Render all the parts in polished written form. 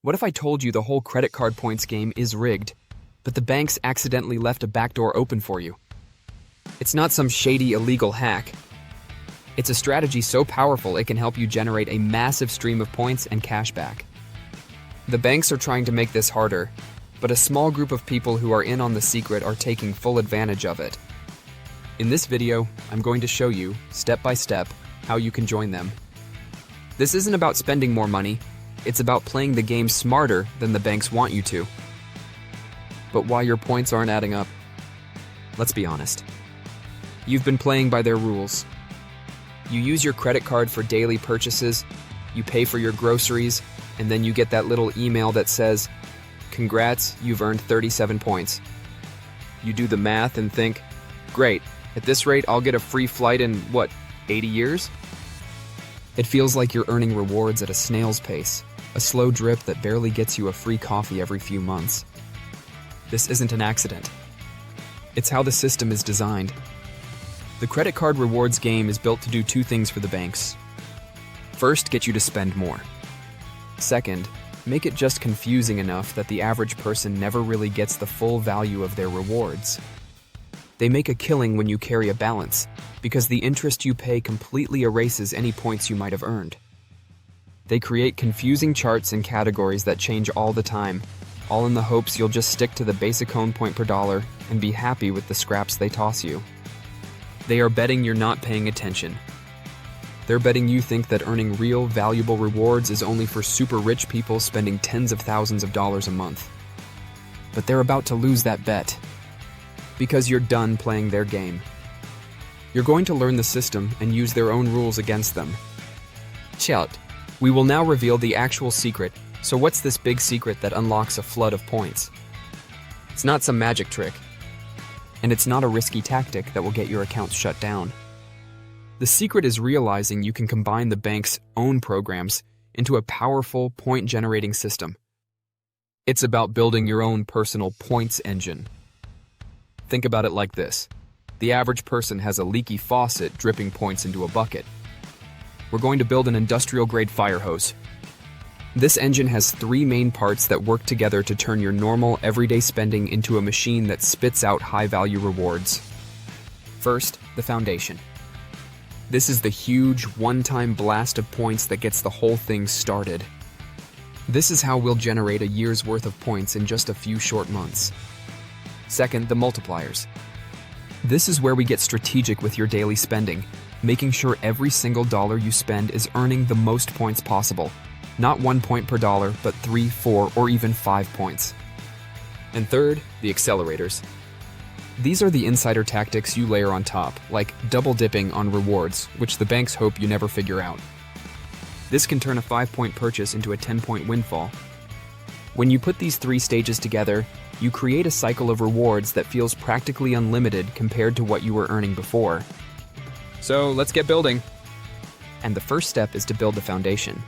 What if I told you the whole credit card points game is rigged, but the banks accidentally left a backdoor open for you? It's not some shady illegal hack. It's a strategy so powerful it can help you generate a massive stream of points and cash back. The banks are trying to make this harder, but a small group of people who are in on the secret are taking full advantage of it. In this video, I'm going to show you, step by step, how you can join them. This isn't about spending more money, it's about playing the game smarter than the banks want you to. But why your points aren't adding up? Let's be honest. You've been playing by their rules. You use your credit card for daily purchases, you pay for your groceries, and then you get that little email that says, "Congrats, you've earned 37 points." You do the math and think, great, at this rate I'll get a free flight in, 80 years? It feels like you're earning rewards at a snail's pace, a slow drip that barely gets you a free coffee every few months. This isn't an accident. It's how the system is designed. The credit card rewards game is built to do two things for the banks. First, get you to spend more. Second, make it just confusing enough that the average person never really gets the full value of their rewards. They make a killing when you carry a balance, because the interest you pay completely erases any points you might have earned. They create confusing charts and categories that change all the time, all in the hopes you'll just stick to the basic home point per dollar and be happy with the scraps they toss you. They are betting you're not paying attention. They're betting you think that earning real, valuable rewards is only for super rich people spending tens of thousands of dollars a month. But they're about to lose that bet, because you're done playing their game. You're going to learn the system and use their own rules against them. Shout. We will now reveal the actual secret. So what's this big secret that unlocks a flood of points? It's not some magic trick. And it's not a risky tactic that will get your accounts shut down. The secret is realizing you can combine the bank's own programs into a powerful point-generating system. It's about building your own personal points engine. Think about it like this. The average person has a leaky faucet dripping points into a bucket. We're going to build an industrial-grade fire hose. This engine has three main parts that work together to turn your normal, everyday spending into a machine that spits out high-value rewards. First, the foundation. This is the huge, one-time blast of points that gets the whole thing started. This is how we'll generate a year's worth of points in just a few short months. Second, the multipliers. This is where we get strategic with your daily spending, making sure every single dollar you spend is earning the most points possible. Not 1 point per dollar, but 3, 4, or even 5 points. And third, the accelerators. These are the insider tactics you layer on top, like double dipping on rewards, which the banks hope you never figure out. This can turn a 5-point purchase into a 10-point windfall. When you put these three stages together, you create a cycle of rewards that feels practically unlimited compared to what you were earning before. So let's get building. And the first step is to build the foundation.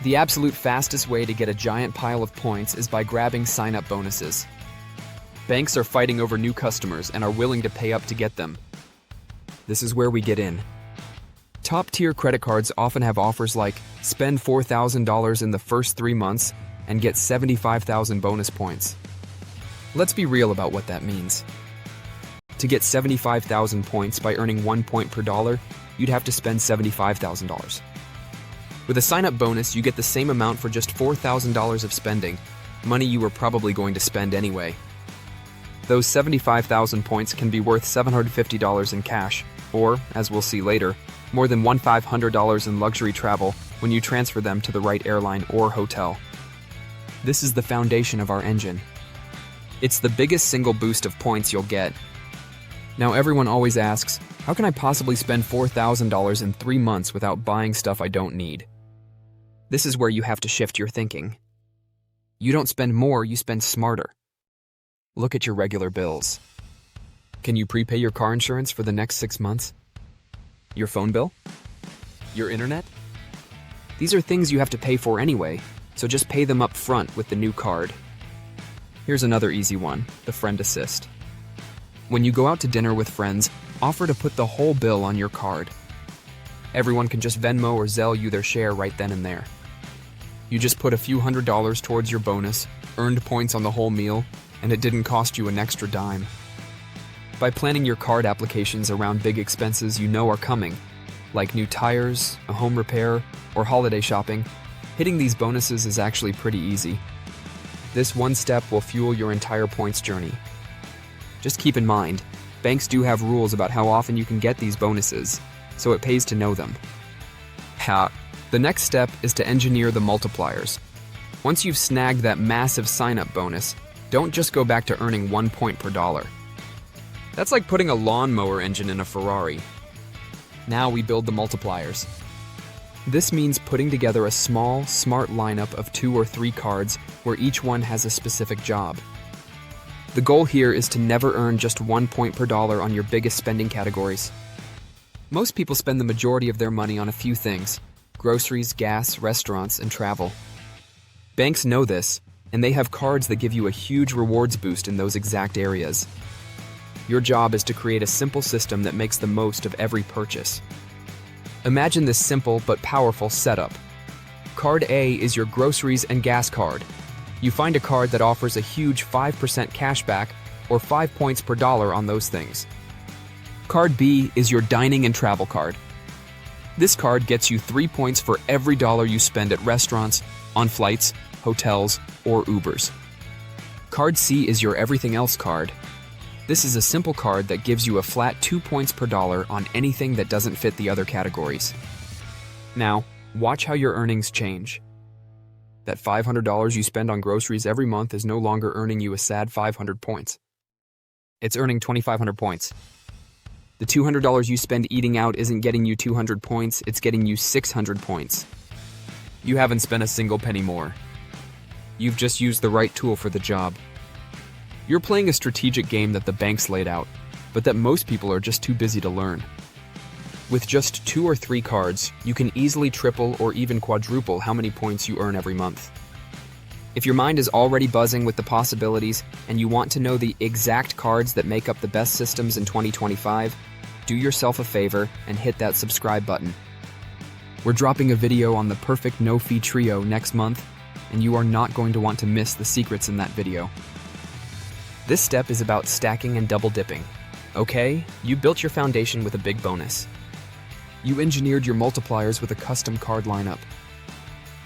The absolute fastest way to get a giant pile of points is by grabbing sign-up bonuses. Banks are fighting over new customers and are willing to pay up to get them. This is where we get in. Top-tier credit cards often have offers like spend $4,000 in the first 3 months and get 75,000 bonus points. Let's be real about what that means. To get 75,000 points by earning 1 point per dollar, you'd have to spend $75,000. With a sign-up bonus, you get the same amount for just $4,000 of spending, money you were probably going to spend anyway. Those 75,000 points can be worth $750 in cash, or, as we'll see later, more than $1,500 in luxury travel when you transfer them to the right airline or hotel. This is the foundation of our engine. It's the biggest single boost of points you'll get. Now everyone always asks, how can I possibly spend $4,000 in 3 months without buying stuff I don't need? This is where you have to shift your thinking. You don't spend more, you spend smarter. Look at your regular bills. Can you prepay your car insurance for the next 6 months? Your phone bill? Your internet? These are things you have to pay for anyway, so just pay them up front with the new card. Here's another easy one, the Friend Assist. When you go out to dinner with friends, offer to put the whole bill on your card. Everyone can just Venmo or Zelle you their share right then and there. You just put a few $100s towards your bonus, earned points on the whole meal, and it didn't cost you an extra dime. By planning your card applications around big expenses you know are coming, like new tires, a home repair, or holiday shopping, hitting these bonuses is actually pretty easy. This one step will fuel your entire points journey. Just keep in mind, banks do have rules about how often you can get these bonuses, so it pays to know them. The next step is to engineer the multipliers. Once you've snagged that massive sign-up bonus, don't just go back to earning 1 point per dollar. That's like putting a lawnmower engine in a Ferrari. Now we build the multipliers. This means putting together a small, smart lineup of 2 or 3 cards where each one has a specific job. The goal here is to never earn just 1 point per dollar on your biggest spending categories. Most people spend the majority of their money on a few things: groceries, gas, restaurants, and travel. Banks know this, and they have cards that give you a huge rewards boost in those exact areas. Your job is to create a simple system that makes the most of every purchase. Imagine this simple but powerful setup. Card A is your groceries and gas card. You find a card that offers a huge 5% cashback or 5 points per dollar on those things. Card B is your dining and travel card. This card gets you 3 points for every dollar you spend at restaurants, on flights, hotels, or Ubers. Card C is your everything else card. This is a simple card that gives you a flat 2 points per dollar on anything that doesn't fit the other categories. Now, watch how your earnings change. That $500 you spend on groceries every month is no longer earning you a sad 500 points. It's earning 2,500 points. The $200 you spend eating out isn't getting you 200 points, it's getting you 600 points. You haven't spent a single penny more. You've just used the right tool for the job. You're playing a strategic game that the banks laid out, but that most people are just too busy to learn. With just 2 or 3 cards, you can easily triple or even quadruple how many points you earn every month. If your mind is already buzzing with the possibilities and you want to know the exact cards that make up the best systems in 2025, do yourself a favor and hit that subscribe button. We're dropping a video on the perfect no-fee trio next month, and you are not going to want to miss the secrets in that video. This step is about stacking and double dipping. Okay, you built your foundation with a big bonus. You engineered your multipliers with a custom card lineup.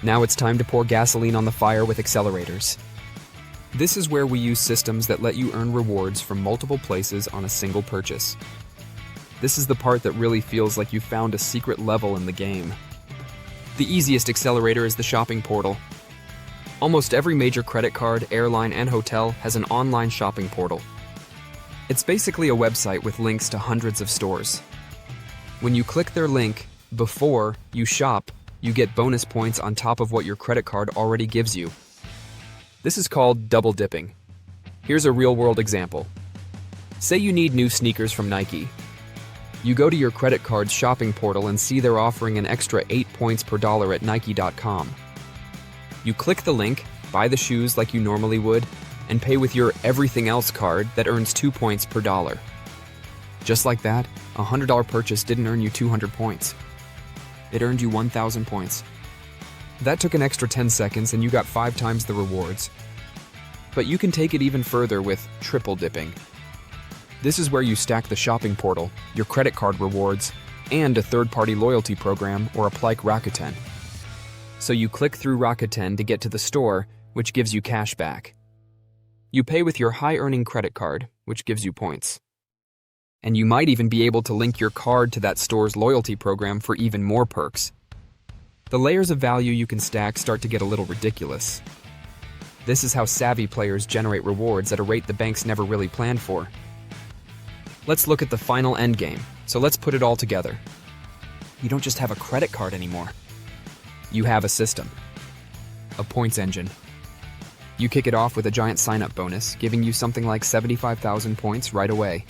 Now it's time to pour gasoline on the fire with accelerators. This is where we use systems that let you earn rewards from multiple places on a single purchase. This is the part that really feels like you found a secret level in the game. The easiest accelerator is the shopping portal. Almost every major credit card, airline, and hotel has an online shopping portal. It's basically a website with links to hundreds of stores. When you click their link before you shop, you get bonus points on top of what your credit card already gives you. This is called double dipping. Here's a real-world example. Say you need new sneakers from Nike. You go to your credit card's shopping portal and see they're offering an extra 8 points per dollar at Nike.com. You click the link, buy the shoes like you normally would, and pay with your everything else card that earns 2 points per dollar. Just like that, a $100 purchase didn't earn you 200 points. It earned you 1,000 points. That took an extra 10 seconds and you got 5 times the rewards. But you can take it even further with triple dipping. This is where you stack the shopping portal, your credit card rewards, and a third-party loyalty program or a like Rakuten. So you click through Rakuten to get to the store, which gives you cash back. You pay with your high-earning credit card, which gives you points. And you might even be able to link your card to that store's loyalty program for even more perks. The layers of value you can stack start to get a little ridiculous. This is how savvy players generate rewards at a rate the banks never really planned for. Let's look at the final endgame, so let's put it all together. You don't just have a credit card anymore. You have a system. A points engine. You kick it off with a giant sign-up bonus, giving you something like 75,000 points right away.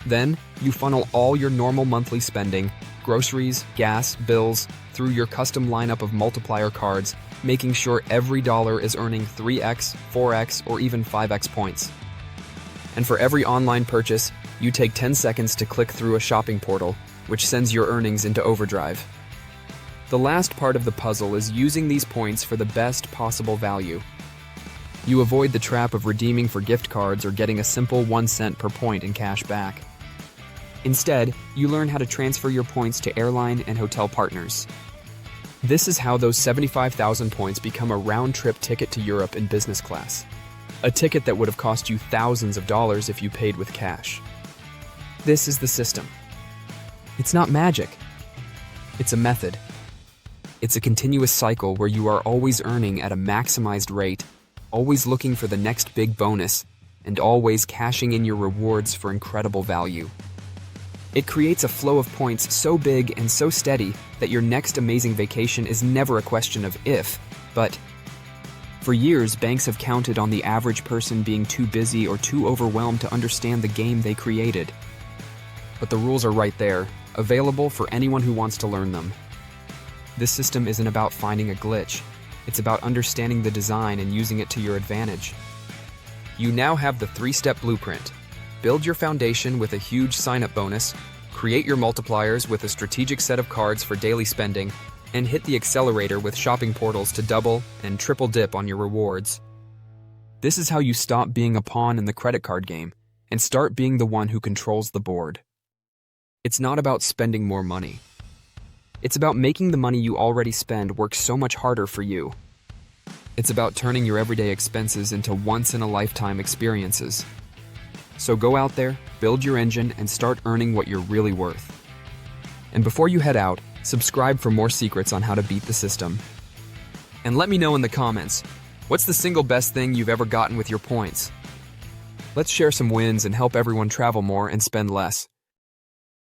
Then, you funnel all your normal monthly spending, groceries, gas, bills, through your custom lineup of multiplier cards, making sure every dollar is earning 3x, 4x, or even 5x points. And for every online purchase, you take 10 seconds to click through a shopping portal, which sends your earnings into overdrive. The last part of the puzzle is using these points for the best possible value. You avoid the trap of redeeming for gift cards or getting a simple 1 cent per point in cash back. Instead, you learn how to transfer your points to airline and hotel partners. This is how those 75,000 points become a round-trip ticket to Europe in business class. A ticket that would have cost you thousands of dollars if you paid with cash. This is the system. It's not magic. It's a method. It's a continuous cycle where you are always earning at a maximized rate, always looking for the next big bonus, and always cashing in your rewards for incredible value. It creates a flow of points so big and so steady that your next amazing vacation is never a question of if, but. For years, banks have counted on the average person being too busy or too overwhelmed to understand the game they created. But the rules are right there, available for anyone who wants to learn them. This system isn't about finding a glitch. It's about understanding the design and using it to your advantage. You now have the 3-step blueprint. Build your foundation with a huge sign-up bonus, create your multipliers with a strategic set of cards for daily spending, and hit the accelerator with shopping portals to double and triple dip on your rewards. This is how you stop being a pawn in the credit card game and start being the one who controls the board. It's not about spending more money. It's about making the money you already spend work so much harder for you. It's about turning your everyday expenses into once-in-a-lifetime experiences. So go out there, build your engine, and start earning what you're really worth. And before you head out, subscribe for more secrets on how to beat the system. And let me know in the comments, what's the single best thing you've ever gotten with your points? Let's share some wins and help everyone travel more and spend less.